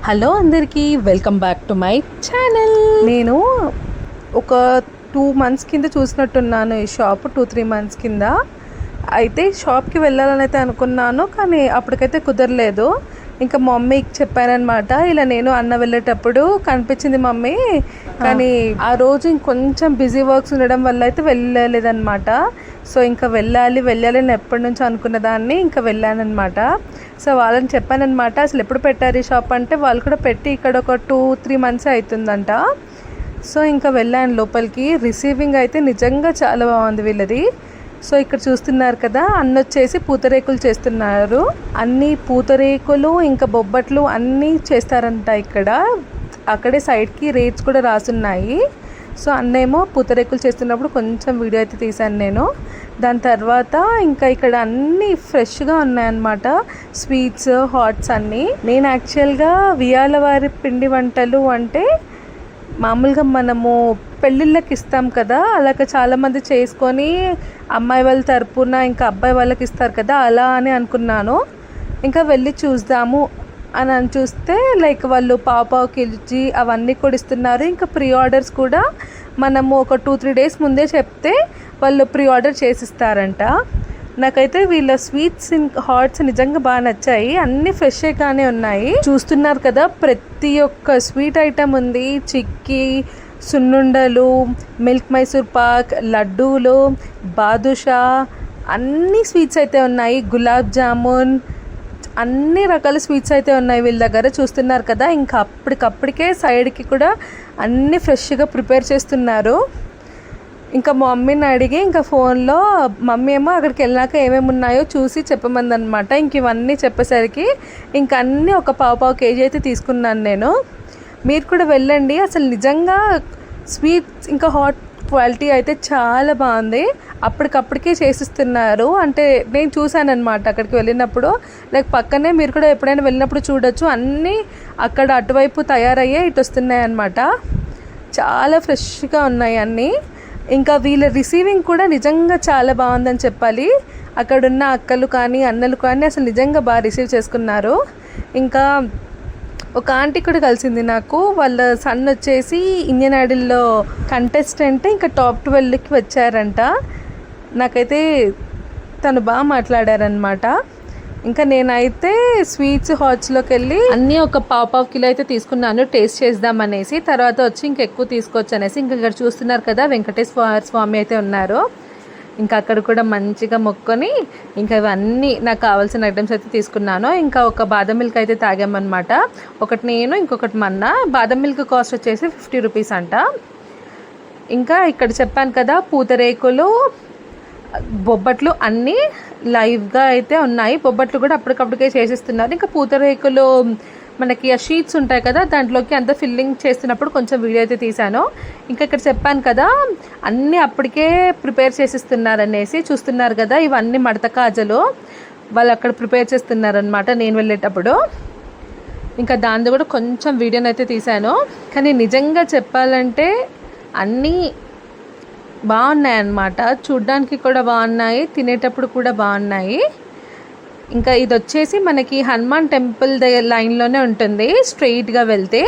Hello అందరికీ, welcome back to my channel. నేను ఒక 2 months కింద చూసినట్టున్నాను ఈ షాప్. 2-3 months కింద అయితే షాప్కి వెళ్ళాలని అయితే అనుకున్నాను, కానీ అప్పటికైతే కుదరలేదు. ఇంకా మా మమ్మీకి చెప్పానమాట, ఇలా నేను అన్న వెళ్ళేటప్పుడు కనిపించింది మమ్మీ, కానీ ఆ రోజు ఇంకొంచెం బిజీ వర్క్స్ ఉండడం వల్ల అయితే వెళ్ళలేదన్నమాట. సో ఇంకా వెళ్ళాలి నేను ఎప్పటి నుంచో అనుకున్న దాన్ని ఇంకా వెళ్ళానమాట. సో వాళ్ళని చెప్పానమాట, అసలు ఎప్పుడు పెట్టారు ఈ షాప్ అంటే, వాళ్ళు కూడా పెట్టి ఇక్కడ ఒక 2-3 months అవుతుందంట. సో ఇంకా వెళ్ళాను లోపలికి. రిసీవింగ్ అయితే నిజంగా చాలా బాగుంది వీళ్ళది. సో ఇక్కడ చూస్తున్నారు కదా, వచ్చేసి పూతరేకులు చేస్తున్నారు. అన్ని పూతరేకులు ఇంకా బొబ్బట్లు అన్నీ చేస్తారంట ఇక్కడ. అక్కడే సైడ్కి రేట్స్ కూడా రాసున్నాయి. సో అన్నేమో పూతరేకులు చేస్తున్నప్పుడు కొంచెం వీడియో అయితే తీశాను నేను. దాని తర్వాత ఇంకా ఇక్కడ అన్నీ ఫ్రెష్గా ఉన్నాయన్నమాట, స్వీట్స్, హాట్స్ అన్నీ. నేను యాక్చువల్గా వియాలవారి పిండి వంటలు అంటే మామూలుగా మనము పెళ్ళిళ్ళకి ఇస్తాం కదా, అలాగ చాలామంది చేసుకొని అమ్మాయి వాళ్ళ తరపున ఇంకా అబ్బాయి వాళ్ళకి ఇస్తారు కదా, అలా అని అనుకున్నాను. ఇంకా వెళ్ళి చూద్దాము అని చూస్తే లైక్ వాళ్ళు పావు కేజీ అవన్నీ కూడా ఇస్తున్నారు. ఇంకా ప్రీ ఆర్డర్స్ కూడా మనము ఒక 2-3 days ముందే చెప్తే వాళ్ళు ప్రీ ఆర్డర్ చేసిస్తారంట. నాకైతే వీళ్ళ స్వీట్స్ హాట్స్ నిజంగా బాగా నచ్చాయి. అన్నీ ఫ్రెష్గానే ఉన్నాయి. చూస్తున్నారు కదా, ప్రతి ఒక్క స్వీట్ ఐటమ్ ఉంది. చిక్కీ, సున్నుండలు, మిల్క్ మైసూర్ పాక్, లడ్డూలు, బాదుషా, అన్ని స్వీట్స్ అయితే ఉన్నాయి. గులాబ్ జామున్, అన్ని రకాల స్వీట్స్ అయితే ఉన్నాయి వీళ్ళ దగ్గర. చూస్తున్నారు కదా, ఇంకా అప్పటికప్పటికే సైడ్కి కూడా అన్నీ ఫ్రెష్గా ప్రిపేర్ చేస్తున్నారు. ఇంకా మా మమ్మీని అడిగి ఇంకా ఫోన్లో మమ్మీ ఏమో అక్కడికి వెళ్ళాక ఏమేమి ఉన్నాయో చూసి చెప్పమందనమాట. ఇంక ఇవన్నీ చెప్పేసరికి ఇంకా అన్నీ ఒక పావు కేజీ అయితే తీసుకున్నాను నేను. మీరు కూడా వెళ్ళండి. అసలు నిజంగా స్వీట్స్ ఇంకా హాట్ క్వాలిటీ అయితే చాలా బాగుంది. అప్పటికప్పటికే చేసిస్తున్నారు. అంటే నేను చూశాను అనమాట అక్కడికి వెళ్ళినప్పుడు. లైక్ పక్కనే మీరు కూడా ఎప్పుడైనా వెళ్ళినప్పుడు చూడొచ్చు, అన్నీ అక్కడ అటువైపు తయారయ్యే ఇటు వస్తున్నాయి అన్నమాట. చాలా ఫ్రెష్గా ఉన్నాయి అన్నీ. ఇంకా వీళ్ళ రిసీవింగ్ కూడా నిజంగా చాలా బాగుందని చెప్పాలి. అక్కడున్న అక్కలు కానీ అన్నలు కానీ అసలు నిజంగా బాగా రిసీవ్ చేసుకున్నారు. ఇంకా ఒక ఆంటీ కూడా కలిసింది నాకు. వాళ్ళ సన్ వచ్చేసి ఇండియన్ ఐడల్లో కంటెస్టెంట్, ఇంకా top 12కి వచ్చారంట. నాకైతే తను బాగా మాట్లాడారనమాట. ఇంకా నేనైతే స్వీట్స్ హాట్స్లోకి వెళ్ళి అన్నీ ఒక పావు కిలో అయితే తీసుకున్నాను, టేస్ట్ చేద్దామనేసి. తర్వాత వచ్చి ఇంకా ఎక్కువ తీసుకోవచ్చు అనేసి. ఇంకా ఇక్కడ చూస్తున్నారు కదా, వెంకటేశ్వర స్వామి అయితే ఉన్నారు. ఇంకా అక్కడ కూడా మంచిగా మొక్కొని ఇంకా ఇవన్నీ నాకు కావాల్సిన ఐటమ్స్ అయితే తీసుకున్నాను. ఇంకా ఒక బాదం మిల్క్ అయితే తాగామన్నమాట. ఒకటి నేను, ఇంకొకటి మన్న. బాదం మిల్క్ కాస్ట్ వచ్చేసి 50 rupees అంట. ఇంకా ఇక్కడ చెప్పాను కదా, పూతరేకులు, బొబ్బట్లు అన్నీ లైవ్గా అయితే ఉన్నాయి. బొబ్బట్లు కూడా అప్పటికప్పటికే చేసిస్తున్నారు. ఇంకా పూతరేకులు మనకి ఆ షీట్స్ ఉంటాయి కదా, దాంట్లోకి అంతా ఫిల్లింగ్ చేస్తున్నప్పుడు కొంచెం వీడియో అయితే తీశాను. ఇంకా ఇక్కడ చెప్పాను కదా, అన్నీ అప్పటికే ప్రిపేర్ చేసిస్తున్నారు అనేసి. చూస్తున్నారు కదా, ఇవన్నీ మడత కాజలు వాళ్ళు అక్కడ ప్రిపేర్ చేస్తున్నారనమాట నేను వెళ్ళేటప్పుడు. ఇంకా దాన్ని కూడా కొంచెం వీడియోని అయితే తీశాను. కానీ నిజంగా చెప్పాలంటే అన్నీ బాగున్నాయి అన్నమాట. చూడ్డానికి కూడా బాగున్నాయి, తినేటప్పుడు కూడా బాగున్నాయి. ఇంకా ఇది వచ్చేసి మనకి హనుమాన్ టెంపుల్ దగ్గర లైన్లోనే ఉంటుంది. స్ట్రెయిట్గా వెళ్తే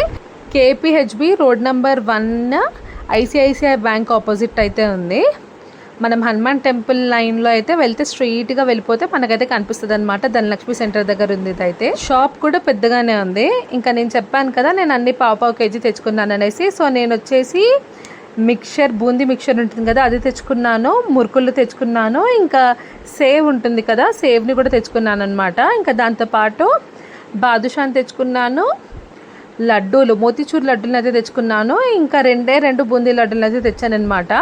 KPHB road number 1 ICICI bank opposite అయితే ఉంది. మనం హనుమాన్ టెంపుల్ లైన్లో అయితే వెళ్తే స్ట్రెయిట్గా వెళ్ళిపోతే మనకైతే కనిపిస్తుంది అనమాట. ధనలక్ష్మి సెంటర్ దగ్గర ఉంది. ఇది అయితే షాప్ కూడా పెద్దగానే ఉంది. ఇంకా నేను చెప్పాను కదా, నేను అన్ని పావు కేజీ తెచ్చుకున్నాను అనేసి. సో నేను వచ్చేసి మిక్చర్, బూందీ మిక్చర్ ఉంటుంది కదా, అది తెచ్చుకున్నాను. మురుకులు తెచ్చుకున్నాను. ఇంకా సేవ్ ఉంటుంది కదా, సేవ్ని కూడా తెచ్చుకున్నాను అనమాట. ఇంకా దాంతోపాటు బాదుషాని తెచ్చుకున్నాను. లడ్డూలు, మోతీచూర్ లడ్డూలు అయితే తెచ్చుకున్నాను. ఇంకా 2 బూందీ లడ్డూలు అయితే తెచ్చానమాట.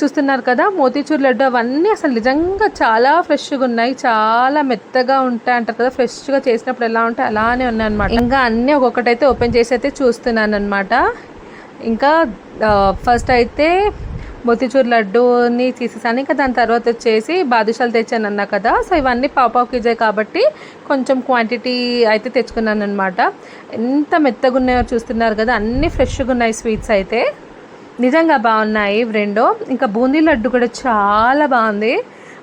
చూస్తున్నారు కదా, మోతీచూర్ లడ్డు అవన్నీ అసలు నిజంగా చాలా ఫ్రెష్గా ఉన్నాయి. చాలా మెత్తగా ఉంటాయి అంటారు కదా, ఫ్రెష్గా చేసినప్పుడు ఎలా ఉంటాయి అలానే ఉన్నాయి అనమాట. ఇంకా అన్నీ ఒక్కొక్కటైతే ఓపెన్ చేసి అయితే చూస్తున్నాను అనమాట. ఇంకా ఫస్ట్ అయితే మోతీచూర్ లడ్డూని తీసేసాను. ఇంకా దాని తర్వాత వచ్చేసి బాదుషాలు తెచ్చాను అన్నా కదా. సో ఇవన్నీ పావు కేజీ కాబట్టి కొంచెం క్వాంటిటీ అయితే తెచ్చుకున్నాను అనమాట. ఎంత మెత్తగా ఉన్నాయో చూస్తున్నారు కదా, అన్నీ ఫ్రెష్గా ఉన్నాయి స్వీట్స్ అయితే. నిజంగా బాగున్నాయి రెండు. ఇంకా బూందీ లడ్డు కూడా చాలా బాగుంది.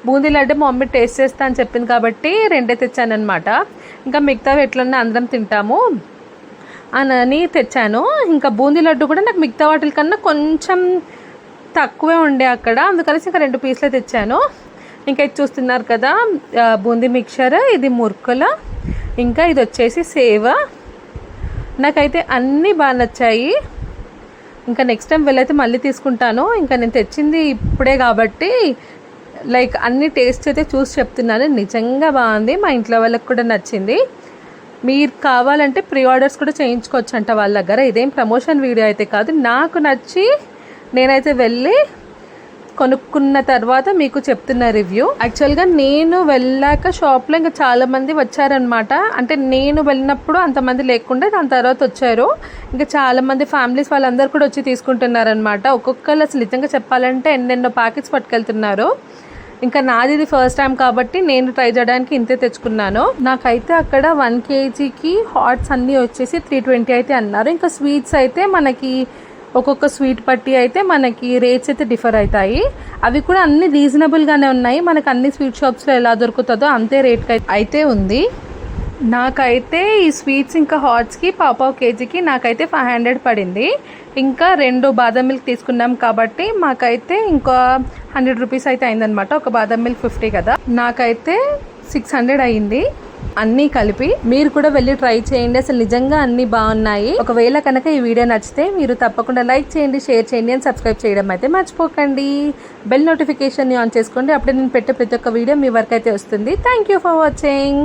బూందీ లడ్డు మా మమ్మీ టేస్ట్ చేస్తా అని చెప్పింది కాబట్టి 2 తెచ్చాను అనమాట. ఇంకా మిగతావి ఎట్లన్నా అందరం తింటాము అని తెచ్చాను. ఇంకా బూందీ లడ్డు కూడా నాకు మిగతా వాటిల కన్నా కొంచెం తక్కువే ఉండే అక్కడ, అందుకనేసి ఇంకా 2 పీసులే తెచ్చాను. ఇంకా ఇది చూస్తున్నారు కదా బూందీ మిక్చర్, ఇది మురుకుల, ఇంకా ఇది వచ్చేసి సేవ. నాకైతే అన్నీ బాగా నచ్చాయి. ఇంకా నెక్స్ట్ టైం వెళ్ళైతే మళ్ళీ తీసుకుంటాను. ఇంకా నేను తెచ్చింది ఇప్పుడే కాబట్టి లైక్ అన్ని టేస్ట్ అయితే చూసి చెప్తున్నాను. నిజంగా బాగుంది, మా ఇంట్లో వాళ్ళకి కూడా నచ్చింది. మీరు కావాలంటే ప్రీ ఆర్డర్స్ కూడా చేయించుకోవచ్చు అంట వాళ్ళ దగ్గర. ఇదేం ప్రమోషన్ వీడియో అయితే కాదు, నాకు నచ్చి నేనైతే వెళ్ళి కొనుక్కున్న తర్వాత మీకు చెప్తున్న రివ్యూ. యాక్చువల్గా నేను వెళ్ళాక షాప్లో ఇంకా చాలామంది వచ్చారనమాట. అంటే నేను వెళ్ళినప్పుడు అంతమంది లేకుండా దాని తర్వాత వచ్చారు. ఇంకా చాలామంది ఫ్యామిలీస్ వాళ్ళందరూ కూడా వచ్చి తీసుకుంటున్నారనమాట. ఒక్కొక్కరు అసలు నిజంగా చెప్పాలంటే ఎన్నెన్నో ప్యాకెట్స్ పట్టుకెళ్తున్నారు. ఇంకా నాది ఇది ఫస్ట్ టైం కాబట్టి నేను ట్రై చేయడానికి ఇంతే తెచ్చుకున్నాను. నాకైతే అక్కడ 1 kgకి హాట్స్ అన్నీ వచ్చేసి 320 అయితే అన్నారు. ఇంకా స్వీట్స్ అయితే మనకి ఒక్కొక్క స్వీట్ పట్టి అయితే మనకి రేట్స్ అయితే డిఫర్ అవుతాయి. అవి కూడా అన్ని రీజనబుల్గానే ఉన్నాయి. మనకు అన్ని స్వీట్ షాప్స్లో ఎలా దొరుకుతుందో అంతే రేట్కి అయితే ఉంది. నాకైతే ఈ స్వీట్స్ ఇంకా హాట్స్కి పావు కేజీకి నాకైతే 500 పడింది. ఇంకా 2 బాదం మిల్క్ తీసుకున్నాం కాబట్టి మాకైతే ఇంకా 100 రూపీస్ అయితే అయిందనమాట. ఒక బాదం మిల్క్ 50 కదా, నాకైతే 600 అయింది అన్నీ కలిపి. మీరు కూడా వెళ్ళి ట్రై చేయండి, అసలు నిజంగా అన్నీ బాగున్నాయి. ఒకవేళ కనుక ఈ వీడియో నచ్చితే మీరు తప్పకుండా లైక్ చేయండి, షేర్ చేయండి అండ్ సబ్స్క్రైబ్ చేయడం అయితే మర్చిపోకండి. బెల్ నోటిఫికేషన్ ఆన్ చేసుకోండి, అప్పుడే నేను పెట్టే ప్రతి ఒక్క వీడియో మీ వరకు అయితే వస్తుంది. Thank you for watching.